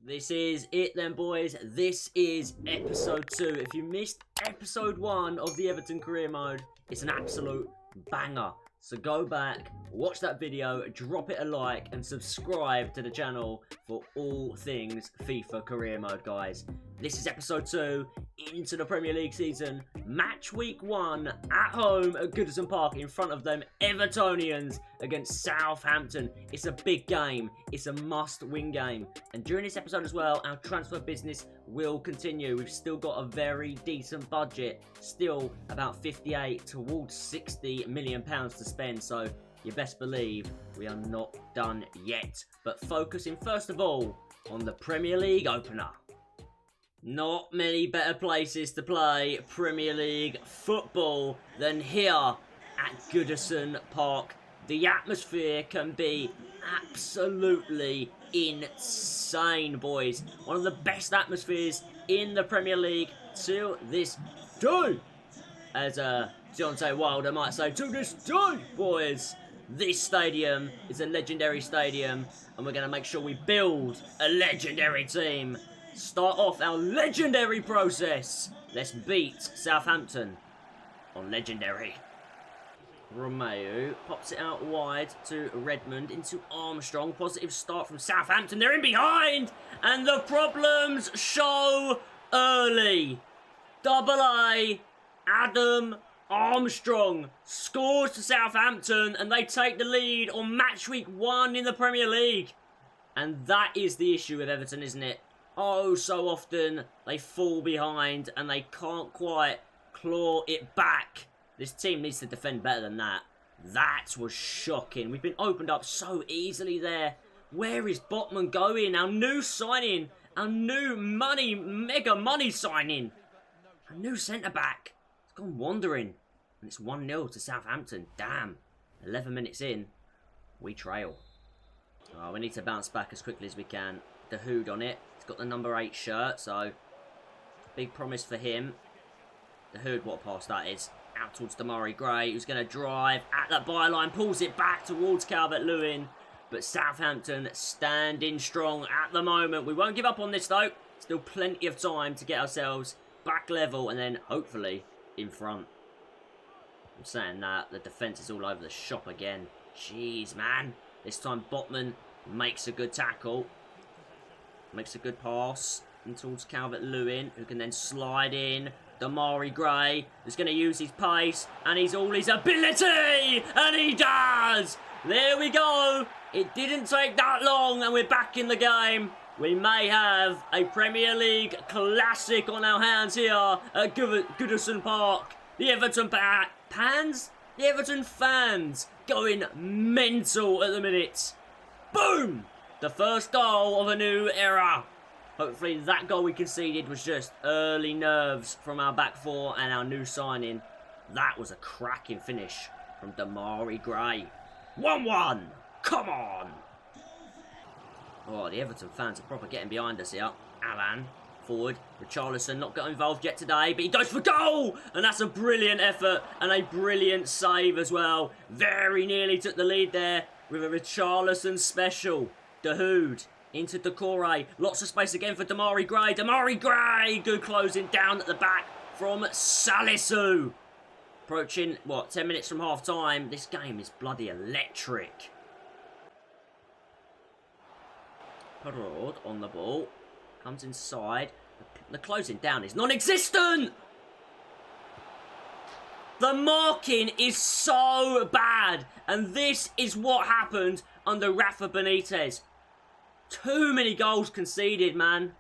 This is it then, boys. This is episode 2. If you missed episode 1 of the Everton career mode, it's an absolute banger. So go back, watch that video, drop it a like, and subscribe to the channel for all things FIFA career mode, guys. This is episode 2 into the Premier League season. Match week 1 at home at Goodison Park in front of them Evertonians against Southampton. It's a big game. It's a must-win game. And during this episode as well, our transfer business will continue. We've still got a very decent budget. Still about 58 towards 60 million pounds to spend. So you best believe we are not done yet. But focusing first of all on the Premier League opener. Not many better places to play Premier League football than here at Goodison Park. The atmosphere can be absolutely insane, boys. One of the best atmospheres in the Premier League to this day. As Deontay Wilder might say, to this day, boys. This stadium is a legendary stadium, and we're going to make sure we build a legendary team. Start off our legendary process. Let's beat Southampton on legendary. Romeo pops it out wide to Redmond into Armstrong. Positive start from Southampton. They're in behind, and the problems show early. Double A, Adam Armstrong scores to Southampton, and they take the lead on match week 1 in the Premier League. And that is the issue with Everton, isn't it? Oh, so often they fall behind and they can't quite claw it back. This team needs to defend better than that. That was shocking. We've been opened up so easily there. Where is Botman going? Our new signing. Our new mega money signing. Our new centre-back. It's gone wandering. And it's 1-0 to Southampton. Damn. 11 minutes in. We trail. Oh, we need to bounce back as quickly as we can. The Hood on it. He's got the number 8 shirt, so big promise for him. The Hood, what a pass that is. Out towards Damari Gray, who's going to drive at that byline, pulls it back towards Calvert-Lewin. But Southampton standing strong at the moment. We won't give up on this, though. Still plenty of time to get ourselves back level and then, hopefully, in front. I'm saying that. The defence is all over the shop again. Jeez, man. This time, Botman makes a good tackle. Makes a good pass in towards Calvert-Lewin, who can then slide in. Damari Gray is going to use his pace, and he's all his ability, and he does! There we go! It didn't take that long, and we're back in the game. We may have a Premier League classic on our hands here at Goodison Park. The Everton fans? The Everton fans going mental at the minute. Boom! The first goal of a new era. Hopefully that goal we conceded was just early nerves from our back four and our new signing. That was a cracking finish from Damari Gray. 1-1. Come on. Oh, the Everton fans are proper getting behind us here. Alan, forward. Richarlison not got involved yet today, but he goes for goal! And that's a brilliant effort and a brilliant save as well. Very nearly took the lead there with a Richarlison special. The Hood into Decore. Lots of space again for Damari Gray. Damari Gray! Good closing down at the back from Salisu. Approaching, 10 minutes from half time. This game is bloody electric. Perraud on the ball. Comes inside. The closing down is non-existent! The marking is so bad. And this is what happened under Rafa Benitez. Too many goals conceded, man.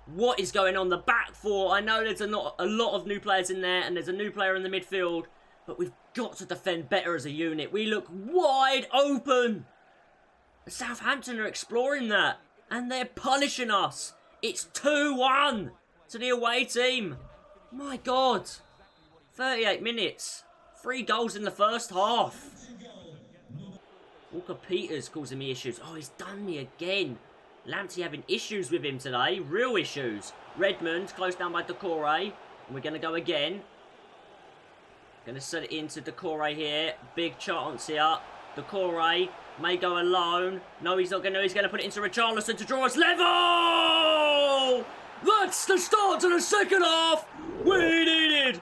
What is going on? The back four. I know there's a lot of new players in there, and there's a new player in the midfield, but we've got to defend better as a unit. We look wide open. Southampton are exploring that, and they're punishing us. It's 2-1 to the away team. My God. 38 minutes. 3 goals in the first half. Walker Peters causing me issues. Oh, he's done me again. Lamptey having issues with him today. Real issues. Redmond close down by Decore. And we're going to go again. Going to set it into Decore here. Big chance here. Decore may go alone. No, he's not going to. He's going to put it into Richarlison to draw us level! that's the start to the second half we needed.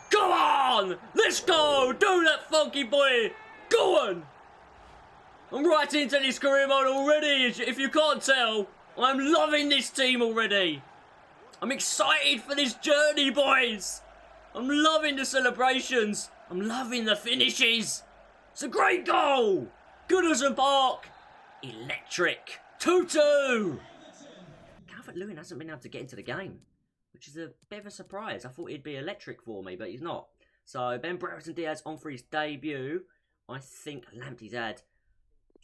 Go on! Let's go! Do that, funky boy! Go on! I'm right into this career mode already, if you can't tell. I'm loving this team already. I'm excited for this journey, boys. I'm loving the celebrations. I'm loving the finishes. It's a great goal. Goodison Park. Electric. 2-2. Calvert-Lewin hasn't been able to get into the game, which is a bit of a surprise. I thought he'd be electric for me, but he's not. So Ben Brereton Diaz on for his debut. I think Lamptey's had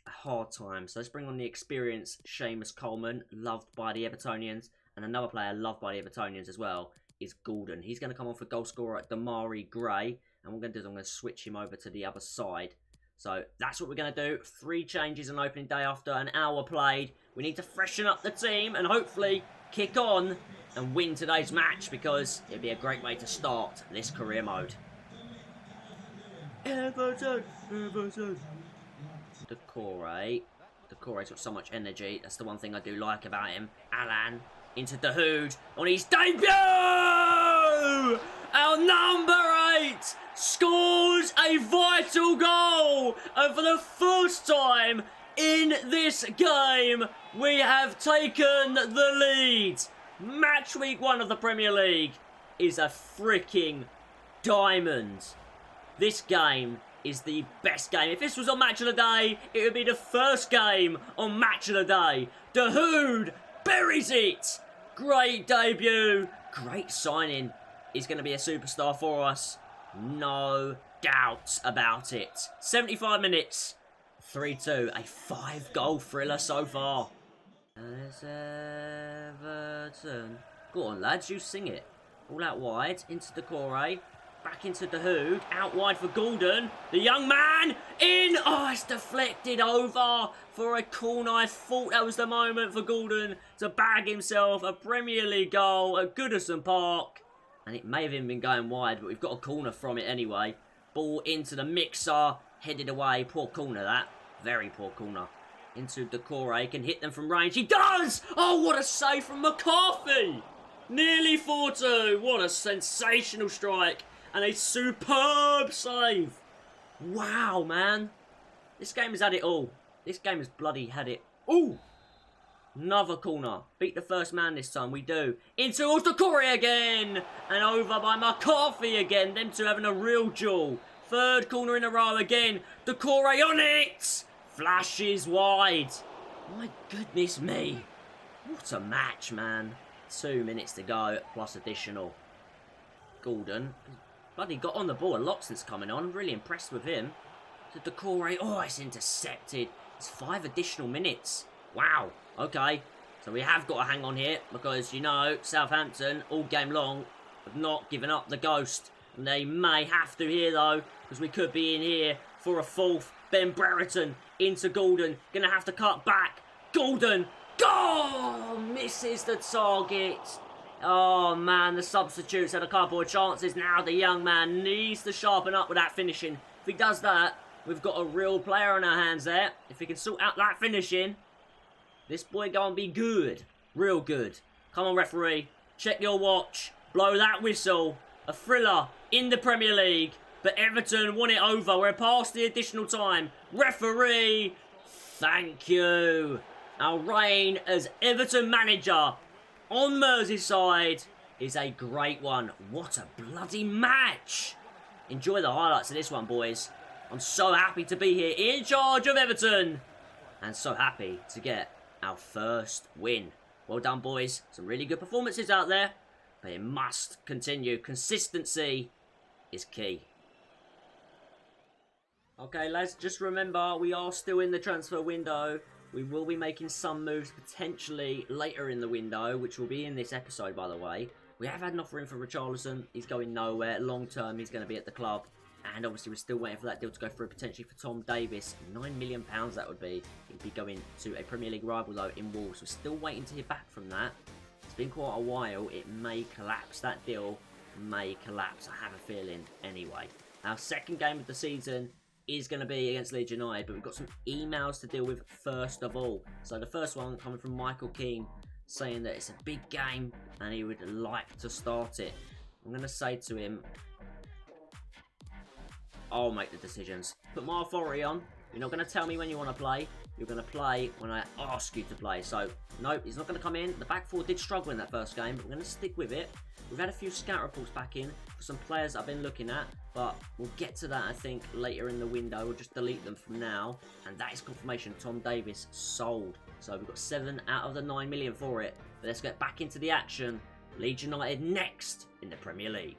a hard time. So let's bring on the experienced Seamus Coleman, loved by the Evertonians. And another player loved by the Evertonians as well is Gordon. He's going to come on for goal scorer Damari Gray. And what I'm going to do is I'm going to switch him over to the other side. So that's what we're going to do. 3 changes on opening day after an hour played. We need to freshen up the team and hopefully kick on and win today's match, because it'd be a great way to start this career mode. Everton. Decore's got so much energy. That's the one thing I do like about him. Alan into Dahoud on his debut! Our number 8 scores a vital goal! And for the first time in this game, we have taken the lead. Match week 1 of the Premier League is a freaking diamond. This game is the best game. If this was on Match of the Day, it would be the first game on Match of the Day. Dahoud buries it. Great debut. Great signing. He's going to be a superstar for us. No doubts about it. 75 minutes. 3-2. A 5-goal thriller so far. There's Everton. Go on, lads. You sing it. All out wide. Into Decore. Back into Dahoud. Out wide for Gordon. The young man. In. Oh, it's deflected over for a corner. I thought that was the moment for Gordon to bag himself a Premier League goal at Goodison Park. And it may have even been going wide, but we've got a corner from it anyway. Ball into the mixer. Headed away. Poor corner, that. Very poor corner. Into Decore. Can hit them from range. He does! Oh, what a save from McCarthy. Nearly 4-2. What a sensational strike. And a superb save. Wow, man. This game has had it all. This game has bloody had it. Ooh. Another corner. Beat the first man this time. We do. Into Decore again. And over by McCarthy again. Them two having a real duel. Third corner in a row again. Decore on it. Flashes wide. My goodness me. What a match, man. 2 minutes to go. Plus additional. Gordon. Bloody got on the ball a lot since coming on. I'm really impressed with him. To Decore. Oh, it's intercepted. It's 5 additional minutes. Wow. Okay. So we have got to hang on here. Because, you know, Southampton, all game long, have not given up the ghost. And they may have to here, though. Because we could be in here for a 4th. Ben Brereton into Gordon. Going to have to cut back. Gordon. Goal! Misses the target. Oh, man, the substitutes had a couple of chances. Now the young man needs to sharpen up with that finishing. If he does that, we've got a real player on our hands there. If he can sort out that finishing, this boy going to be good. Real good. Come on, referee. Check your watch. Blow that whistle. A thriller in the Premier League. But Everton won it over. We're past the additional time. Referee, thank you. Our reign as Everton manager on Merseyside is a great one. What a bloody match. Enjoy the highlights of this one, boys. I'm so happy to be here in charge of Everton. And so happy to get our first win. Well done, boys. Some really good performances out there. But it must continue. Consistency is key. Okay, lads, just remember, we are still in the transfer window. We will be making some moves potentially later in the window, which will be in this episode, by the way. We have had an offer in for Richarlison. He's going nowhere. Long term, he's going to be at the club. And obviously, we're still waiting for that deal to go through, potentially for Tom Davis. £9 million that would be. He'd be going to a Premier League rival, though, in Wolves. We're still waiting to hear back from that. It's been quite a while. It may collapse. That deal may collapse. I have a feeling anyway. Our second game of the season is going to be against Leeds United, but we've got some emails to deal with first of all. So the first one coming from Michael Keane saying that it's a big game and he would like to start it. I'm going to say to him, I'll make the decisions. Put my authority on. You're not going to tell me when you want to play. You're going to play when I ask you to play. So, nope, he's not going to come in. The back four did struggle in that first game, but we're going to stick with it. We've had a few scout reports back in for some players I've been looking at, but we'll get to that, I think, later in the window. We'll just delete them from now. And that is confirmation. Tom Davies sold. So we've got 7 out of the 9 million for it. But let's get back into the action. Leeds United next in the Premier League.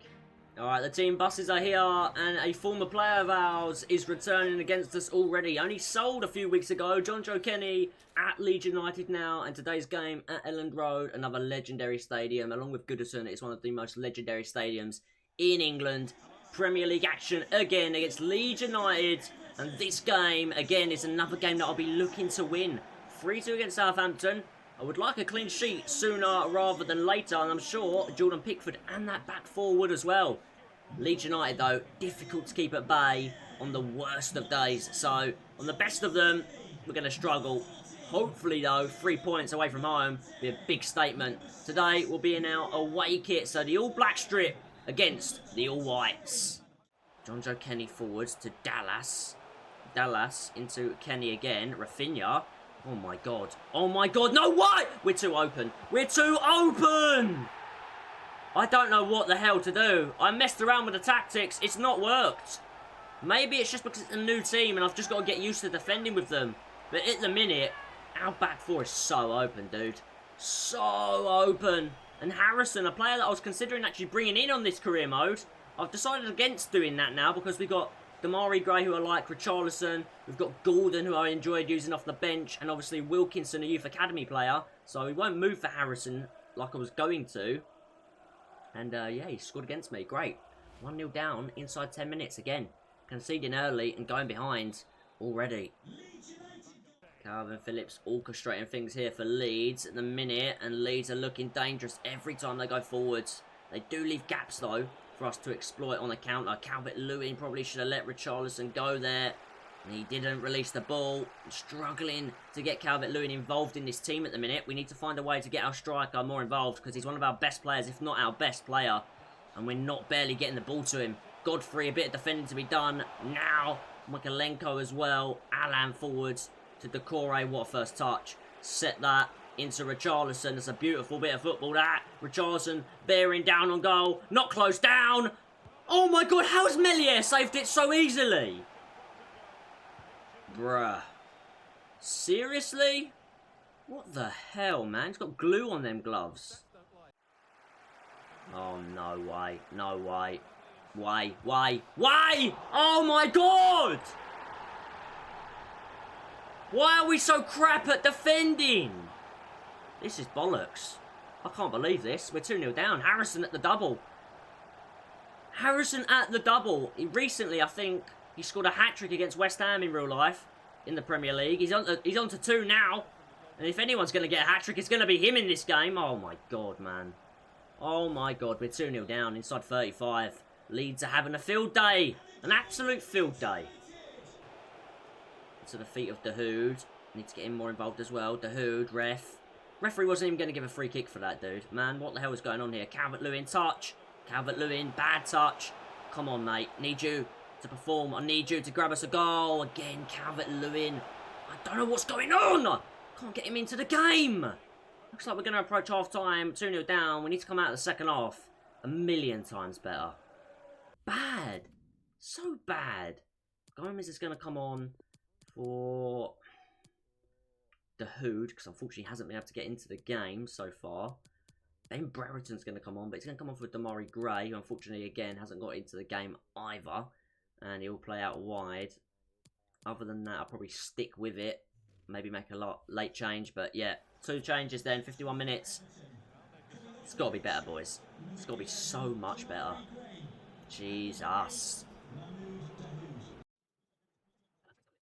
Alright, the team buses are here, and a former player of ours is returning against us already. Only sold a few weeks ago. John Joe Kenny at Leeds United now, and today's game at Elland Road, another legendary stadium, along with Goodison. It's one of the most legendary stadiums in England. Premier League action again against Leeds United, and this game, again, is another game that I'll be looking to win. 3-2 against Southampton. I would like a clean sheet sooner rather than later, and I'm sure Jordan Pickford and that back four would as well. Leeds United, though, difficult to keep at bay on the worst of days. So, on the best of them, we're going to struggle. Hopefully, though, 3 points away from home will be a big statement. Today, we'll be in our away kit. So, the all-black strip against the all-whites. John Joe Kenny forwards to Dallas. Dallas into Kenny again. Rafinha. Oh, my God. Oh, my God. No, why? We're too open. We're too open! I don't know what the hell to do. I messed around with the tactics. It's not worked. Maybe it's just because it's a new team and I've just got to get used to defending with them. But at the minute, our back four is so open, dude. So open. And Harrison, a player that I was considering actually bringing in on this career mode, I've decided against doing that now because we've got Damari Gray, who I like, Richarlison. We've got Gordon, who I enjoyed using off the bench. And obviously Wilkinson, a youth academy player. So we won't move for Harrison like I was going to. And, yeah, he scored against me. Great. 1-0 down inside 10 minutes again. Conceding early and going behind already. Calvin Phillips orchestrating things here for Leeds at the minute. And Leeds are looking dangerous every time they go forwards. They do leave gaps, though, for us to exploit on the counter. Calvert-Lewin probably should have let Richarlison go there. And he didn't release the ball. Struggling to get Calvert-Lewin involved in this team at the minute. We need to find a way to get our striker more involved because he's one of our best players, if not our best player. And we're not barely getting the ball to him. Godfrey, a bit of defending to be done. Now, Mikalenko as well. Alan forwards to Decore. What a first touch. Set that into Richarlison. It's a beautiful bit of football, that. Richarlison bearing down on goal. Not close down. Oh my God, how's Melier saved it so easily? Bruh. Seriously? What the hell, man? He's got glue on them gloves. Oh, no way. No way. Why? Oh my God! Why are we so crap at defending? This is bollocks. I can't believe this. We're 2-0 down. Harrison at the double. Harrison at the double. Recently, I think, he scored a hat-trick against West Ham in real life in the Premier League. He's on to 2 now. And if anyone's going to get a hat-trick, it's going to be him in this game. Oh, my God, man. Oh, my God. We're 2-0 down inside 35. Leeds are having a field day. An absolute field day. To the feet of Dahoud. Need to get him more involved as well. Dahoud, ref. Referee wasn't even going to give a free kick for that, dude. Man, what the hell is going on here? Calvert-Lewin, touch. Calvert-Lewin, bad touch. Come on, mate. Need you to perform. I need you to grab us a goal. Again, Calvert-Lewin. I don't know what's going on. Can't get him into the game. Looks like we're going to approach half-time. 2-0 down. We need to come out of the second half. A million times better. Bad. So bad. Gomez is going to come on for Dahoud, because unfortunately he hasn't been able to get into the game so far. Ben Brereton's going to come on, but he's going to come on for Damari Gray, who unfortunately again hasn't got into the game either. And he'll play out wide. Other than that, I'll probably stick with it. Maybe make a late change, but yeah. 2 changes then, 51 minutes. It's got to be better, boys. It's got to be so much better. Jesus.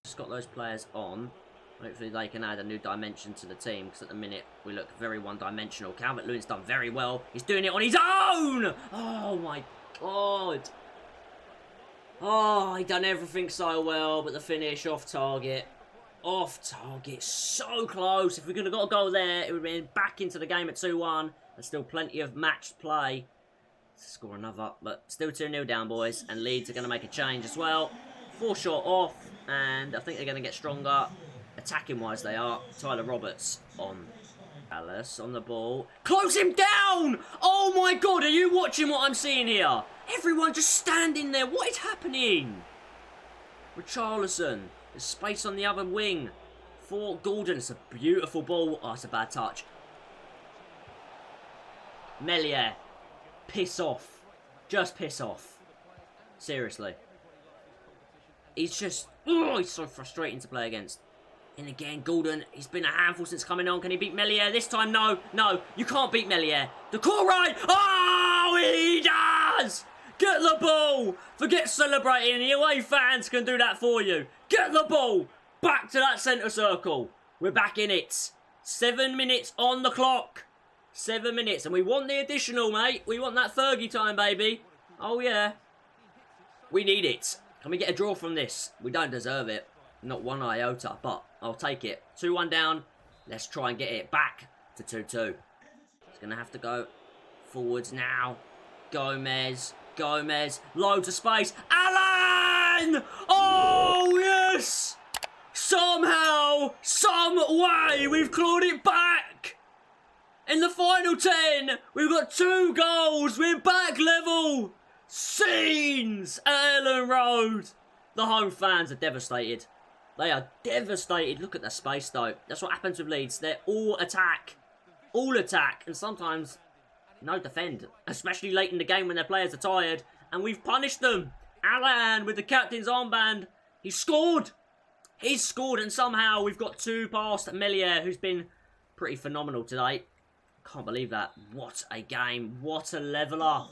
Just got those players on. Hopefully they can add a new dimension to the team, because at the minute we look very one-dimensional. Calvert-Lewin's done very well. He's doing it on his own! Oh my God. Oh, he done everything so well, but the finish off target. off target. So close. If we could have got a goal there, it would have been back into the game at 2-1. There's still plenty of match to play. Score another, but still 2-0 down, boys. And Leeds are going to make a change as well. 4 shot off, and I think they're going to get stronger. Attacking-wise, they are. Tyler Roberts on Alice on the ball. Close him down! Oh my god, are you watching what I'm seeing here? Everyone just standing there. What is happening? Richarlison. There's space on the other wing for Gordon. It's a beautiful ball. Oh, it's a bad touch. Melier. Piss off. Just piss off. Seriously. He's just... Oh, he's so frustrating to play against. And again, Gordon, he's been a handful since coming on. Can he beat Melier? This time, no. No, you can't beat Melier. The call right. Oh, he does! Get the ball. Forget celebrating. The away fans can do that for you. Get the ball. Back to that centre circle. We're back in it. 7 minutes on the clock. 7 minutes. And we want the additional, mate. We want that Fergie time, baby. Oh, yeah. We need it. Can we get a draw from this? We don't deserve it. Not one iota, but I'll take it. 2-1 down. Let's try and get it back to 2-2. It's going to have to go forwards now. Gomez. Gomez. Loads of space. Alan! Oh, yes! Somehow, some way, we've clawed it back. In the final 10, we've got 2 goals. We're back level. Scenes at Ellen Road. The home fans are devastated. They are devastated. Look at the space, though. That's what happens with Leeds. They're all attack. All attack. And sometimes no defend. Especially late in the game when their players are tired. And we've punished them. Alan with the captain's armband. He scored. He's scored. And somehow we've got 2 past Melier, who's been pretty phenomenal today. Can't believe that. What a game. What a leveller.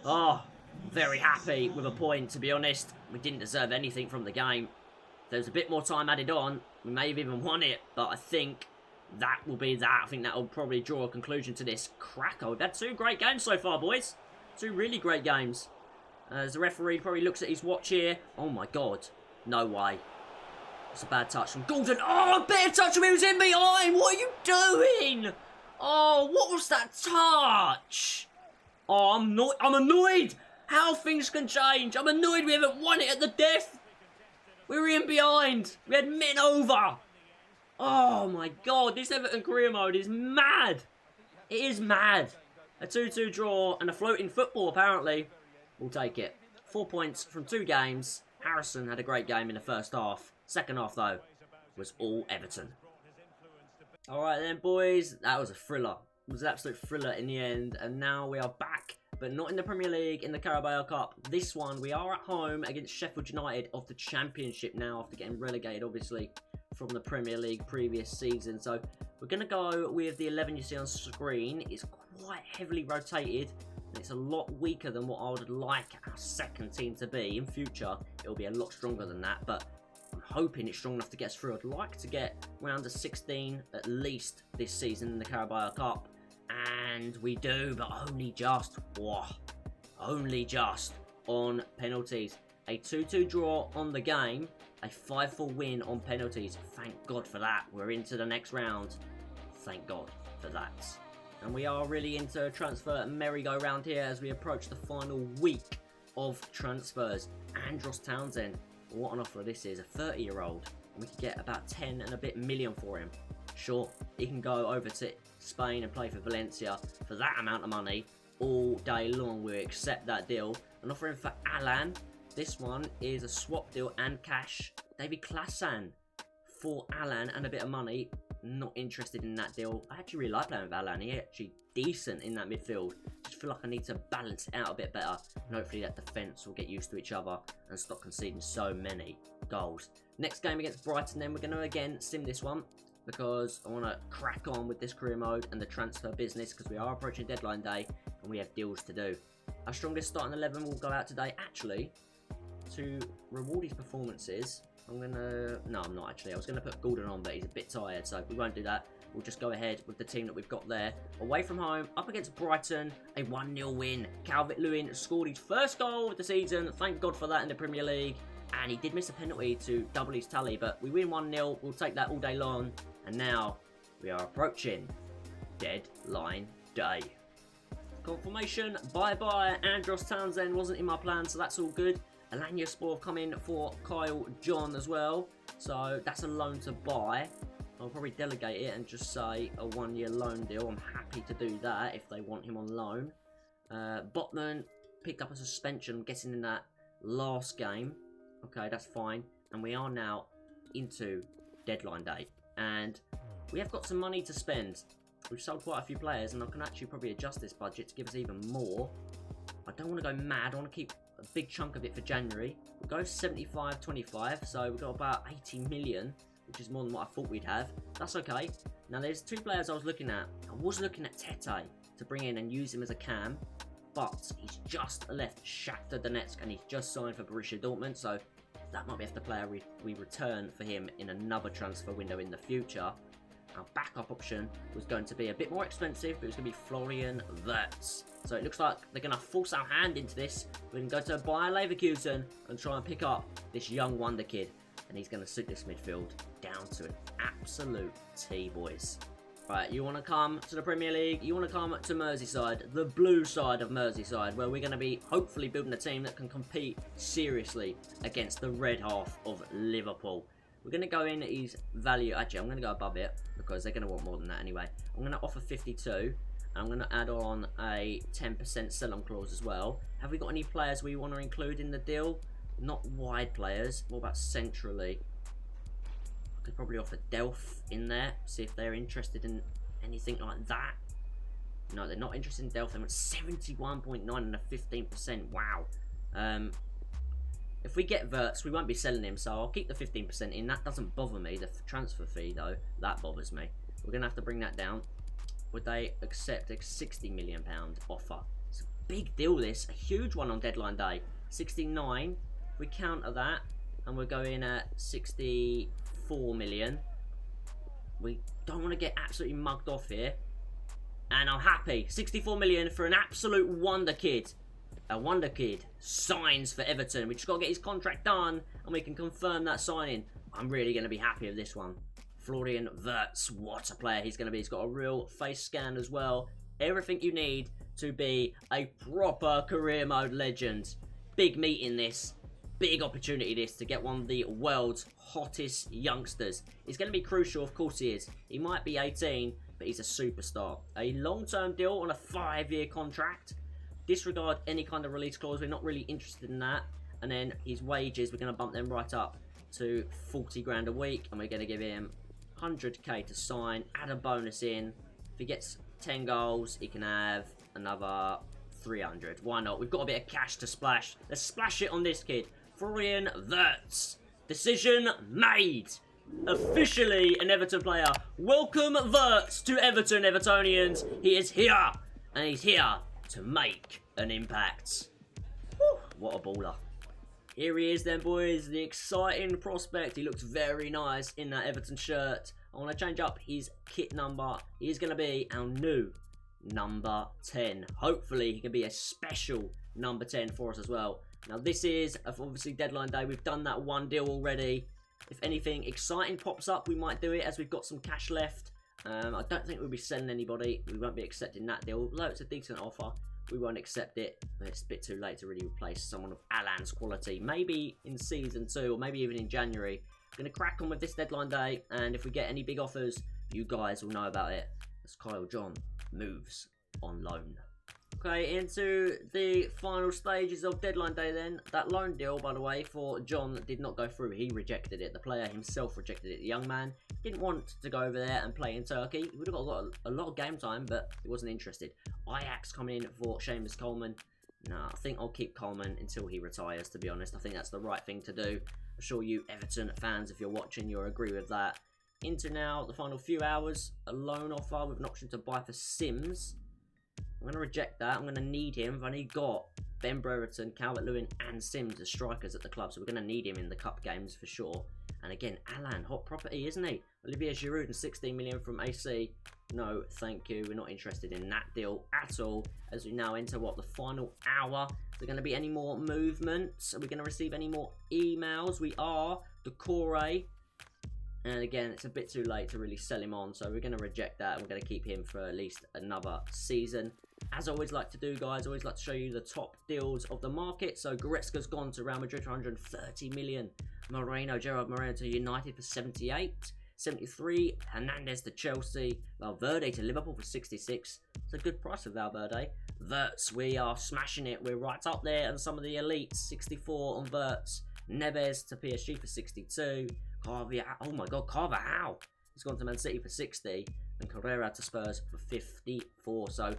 Oh, very happy with a point, to be honest. We didn't deserve anything from the game. If there was a bit more time added on, we may have even won it. But I think that will be that. I think that will probably draw a conclusion to this cracker. We've had 2 great games so far, boys. 2 really great games. As the referee probably looks at his watch here. Oh, my God. No way. It's a bad touch from Gordon. Oh, a better touch from him. He was in behind. What are you doing? Oh, what was that touch? Oh, I'm annoyed. How things can change. I'm annoyed we haven't won it at the death. We were in behind. We had men over. Oh, my God. This Everton career mode is mad. It is mad. A 2-2 draw and a floating football, apparently. We'll take it. 4 points from 2 games. Harrison had a great game in the first half. Second half, though, was all Everton. Alright then, boys. That was a thriller. It was an absolute thriller in the end. And now we are back, but not in the Premier League, in the Carabao Cup. This one, we are at home against Sheffield United of the Championship now, after getting relegated, obviously, from the Premier League previous season. So we're going to go with the 11 you see on screen. It's quite heavily rotated. And it's a lot weaker than what I would like our second team to be. In future, it'll be a lot stronger than that. But I'm hoping it's strong enough to get us through. I'd like to get round to 16 at least this season in the Carabao Cup. And we do, but only just. Whoa, only just on penalties. A 2-2 draw on the game. A 5-4 win on penalties. Thank God for that. We're into the next round. Thank God for that. And we are really into transfer merry-go-round here as we approach the final week of transfers. Andros Townsend. What an offer this is. A 30-year-old. We could get about 10 and a bit million for him. Sure, he can go over to Spain and play for Valencia for that amount of money all day long. We'll accept that deal. And offer him for Alan. This one is a swap deal and cash. David Klassen for Alan and a bit of money. Not interested in that deal. I actually really like playing with Alan. He's actually decent in that midfield. Just feel like I need to balance it out a bit better. And hopefully that defence will get used to each other and stop conceding so many goals. Next game against Brighton, then we're going to again sim this one, because I want to crack on with this career mode and the transfer business, because we are approaching deadline day and we have deals to do. Our strongest starting 11 will go out today, actually, to reward his performances. I'm going to... No, I'm not actually. I was going to put Gordon on, but he's a bit tired, so we won't do that. We'll just go ahead with the team that we've got there. Away from home, up against Brighton, a 1-0 win. Calvert-Lewin scored his first goal of the season. Thank God for that in the Premier League. And he did miss a penalty to double his tally, but we win 1-0. We'll take that all day long. And now we are approaching deadline day. Confirmation, bye-bye. Andros Townsend wasn't in my plan, so that's all good. Alanya Sport have come in for Kyle John as well. So that's a loan to buy. I'll probably delegate it and just say a 1-year loan deal. I'm happy to do that if they want him on loan. Botman picked up a suspension, I'm guessing in that last game. Okay, that's fine. And we are now into deadline day. And we have got some money to spend. We've sold quite a few players, and I can actually probably adjust this budget to give us even more. I don't want to go mad. I want to keep a big chunk of it for January. We'll go 75-25, so we've got about 80 million, which is more than what I thought we'd have. That's okay. Now, there's two players I was looking at. I was looking at Tete to bring in and use him as a cam, but he's just left Shakhtar Donetsk, and he's just signed for Borussia Dortmund, so that might be the player we return for him in another transfer window in the future. Our backup option was going to be a bit more expensive, but it was going to be Florian Wirtz. So it looks like they're going to force our hand into this. We're going to go to Bayer Leverkusen and try and pick up this young wonder kid. And he's going to suit this midfield down to an absolute T, boys. Right, you want to come to the Premier League, you want to come to Merseyside, the blue side of Merseyside, where we're going to be hopefully building a team that can compete seriously against the red half of Liverpool. We're going to go in at his value. Actually, I'm going to go above it because they're going to want more than that anyway. I'm going to offer 52. And I'm going to add on a 10% sell-on clause as well. Have we got any players we want to include in the deal? Not wide players. What about centrally? I could probably offer Delph in there. See if they're interested in anything like that. No, they're not interested in Delph. They want 71.9 and a 15%. Wow. If we get Wirtz, we won't be selling him, so I'll keep the 15% in. That doesn't bother me. The transfer fee, though, that bothers me. We're going to have to bring that down. Would they accept a £60 million offer? It's a big deal, this. A huge one on deadline day. 69. If we counter that, and we're going at 64 million. We don't want to get absolutely mugged off here. And I'm happy. 64 million for an absolute wonder kid. A wonder kid signs for Everton. We just got to get his contract done and we can confirm that signing. I'm really going to be happy with this one. Florian Wirtz, what a player he's going to be. He's got a real face scan as well. Everything you need to be a proper career mode legend. Big meeting this. Big opportunity this to get one of the world's hottest youngsters. It's going to be crucial, of course he is. He might be 18, but he's a superstar. A long-term deal on a 5-year contract. Disregard any kind of release clause. We're not really interested in that. And then his wages, we're going to bump them right up to 40 grand a week. And we're going to give him 100k to sign. Add a bonus in. If he gets 10 goals, he can have another 300. Why not? We've got a bit of cash to splash. Let's splash it on this kid. Florian Wirtz. Decision made. Officially an Everton player. Welcome Wirtz to Everton, Evertonians. He is here. And he's here to make an impact. Whew, what a baller. Here he is then, boys. The exciting prospect. He looks very nice in that Everton shirt. I want to change up his kit number. He's going to be our new number 10. Hopefully he can be a special number 10 for us as well. Now this is obviously deadline day. We've done that one deal already. If anything exciting pops up, we might do it as we've got some cash left. I don't think we'll be selling anybody. We won't be accepting that deal. Although it's a decent offer, we won't accept it. But it's a bit too late to really replace someone of Alan's quality. Maybe in Season 2 or maybe even in January. Going to crack on with this deadline day. And if we get any big offers, you guys will know about it. As Kyle John moves on loan. Okay, into the final stages of deadline day then. That loan deal, by the way, for John did not go through. He rejected it. The player himself rejected it. The young man didn't want to go over there and play in Turkey. He would have got a lot of game time, but he wasn't interested. Ajax coming in for Seamus Coleman. Nah, I think I'll keep Coleman until he retires, to be honest. I think that's the right thing to do. I'm sure you Everton fans, if you're watching, you'll agree with that. Into now the final few hours. A loan offer with an option to buy for Sims. I'm going to reject that. I'm going to need him. I've only got Ben Brereton, Calvert-Lewin and Sims as strikers at the club, so we're going to need him in the cup games for sure. And again, Alan, hot property, isn't he? Olivier Giroud and 16 million from AC. No, thank you. We're not interested in that deal at all. As we now enter, what, the final hour. Is there going to be any more movements? Are we going to receive any more emails? We are. Decore. And again, it's a bit too late to really sell him on, so we're going to reject that. We're going to keep him for at least another season. As I always like to do, guys, I always like to show you the top deals of the market. So Goretzka's gone to Real Madrid for 130 million. Gerard Moreno to United for 78. 73. Hernandez to Chelsea. Valverde to Liverpool for 66. It's a good price for Valverde. Wirtz, we are smashing it. We're right up there and some of the elites. 64 on Wirtz. Neves to PSG for 62. Carvajal, oh my god, Carvajal. He's gone to Man City for 60. And Carrera to Spurs for 54. So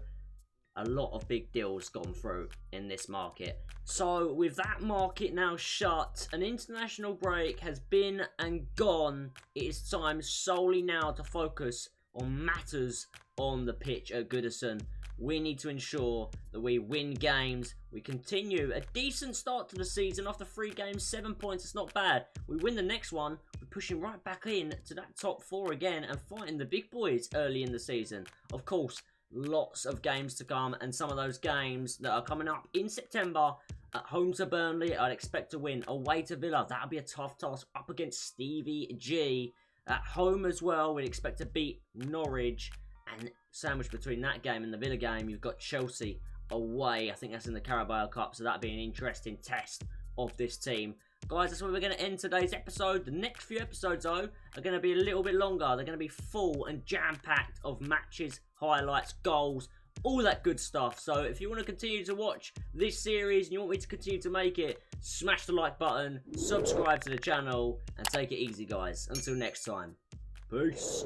a lot of big deals gone through in this market. So with that market now shut, an international break has been and gone. It is time solely now to focus on matters on the pitch at Goodison. We need to ensure that we win games. We continue a decent start to the season. After 3 games, 7 points. It's not bad. We win the next one. We're pushing right back in to that top 4 again and fighting the big boys early in the season. Of course, lots of games to come, and some of those games that are coming up in September. At home to Burnley, I'd expect to win. Away to Villa, that'll be a tough task. Up against Stevie G. At home as well, we'd expect to beat Norwich. And sandwiched between that game and the Villa game, you've got Chelsea away. I think that's in the Carabao Cup, so that'll be an interesting test of this team. Guys, that's where we're going to end today's episode. The next few episodes, though, are going to be a little bit longer. They're going to be full and jam-packed of matches, highlights, goals, all that good stuff. So if you want to continue to watch this series and you want me to continue to make it, smash the like button, subscribe to the channel, and take it easy, guys. Until next time, peace.